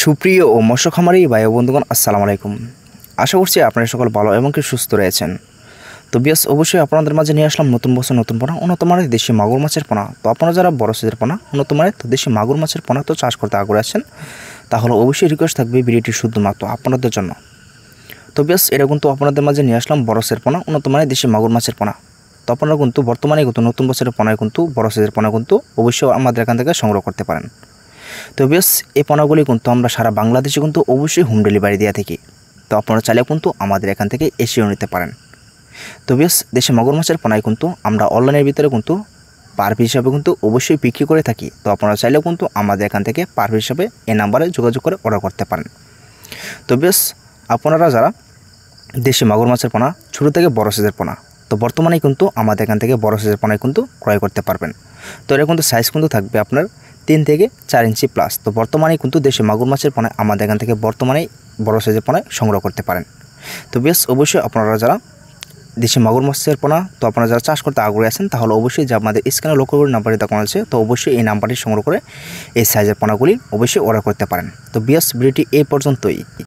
সুপ্রিয় ও মৎস্য খামারি ভাই বন্ধুগণ, আসসালামু আলাইকুম। আশা করছি আপনারা সকল ভালো এবং কি সুস্থ রয়েছেন। তো বিয়াস, অবশ্যই আপনাদের মাঝে নিয়ে আসলাম নতুন বছর নতুন পোনা, উন্নত মানের দেশি মাগুর মাছের পোনা। তো আপনারা যারা বড় সাইজের পোনা, উন্নত মানের তো দেশি মাগুর মাছের পোনা তো চাষ করতে আগ্রহী আছেন, তাহলে অবশ্যই রিকোয়েস্ট থাকবে ভিডিওটি শুধুমাত্র আপনাদের জন্য। তো বিয়াস, এটা কিন্তু আপনাদের মাঝে নিয়ে আসলাম বড় সাইজের পোনা, উন্নত মানের দেশি মাগুর মাছের পোনা। তো আপনারা কিন্তু বর্তমানে কিন্তু নতুন বছরের পোনায় কিন্তু বড় সাইজের পোনা কিন্তু অবশ্যই আমাদের এখান থেকে সংগ্রহ করতে পারেন। তো বেশ, এই পোনাগুলি কিন্তু আমরা সারা বাংলাদেশে কিন্তু অবশ্যই হোম ডেলিভারি দিয়ে থাকি। তো আপনারা চাইলে কিন্তু আমাদের এখান থেকে এসেও নিতে পারেন। তো বেশ, দেশে মাগুর মাছের পোনায় কিন্তু আমরা অনলাইনের ভিতরে কিন্তু পার পিস হিসাবে কিন্তু অবশ্যই বিক্রি করে থাকি। তো আপনারা চাইলেও কিন্তু আমাদের এখান থেকে পার পিস হিসাবে এই নাম্বারে যোগাযোগ করে অর্ডার করতে পারেন। তো বেশ, আপনারা যারা দেশি মাগুর মাছের পোনা ছোটো থেকে বড় সাইজের পোনা, তো বর্তমানে কিন্তু আমাদের এখান থেকে বড় সাইজের পোনায় কিন্তু ক্রয় করতে পারবেন। তো এটা কিন্তু সাইজ কিন্তু থাকবে আপনার 3 থেকে 4 ইঞ্চি প্লাস। তো বর্তমানে কিন্তু দেশি মাগুর মাছের পোনায় আমাদের এখান থেকে বর্তমানেই বড় সাইজের পোনায় সংগ্রহ করতে পারেন। তো বেশ, অবশ্যই আপনারা যারা দেশি মাগুর মাছের পোনা তো আপনারা যারা চাষ করতে আগ্রহী আছেন, তাহলে অবশ্যই যে আমাদের স্ক্রিনে লক্ষ্য করে নাম্বারটি দেখানো আছে, তো অবশ্যই এই নাম্বারটি সংগ্রহ করে এই সাইজের পোনাগুলি অবশ্যই অর্ডার করতে পারেন। তো বেশ, ভিডিওটি এই পর্যন্তই।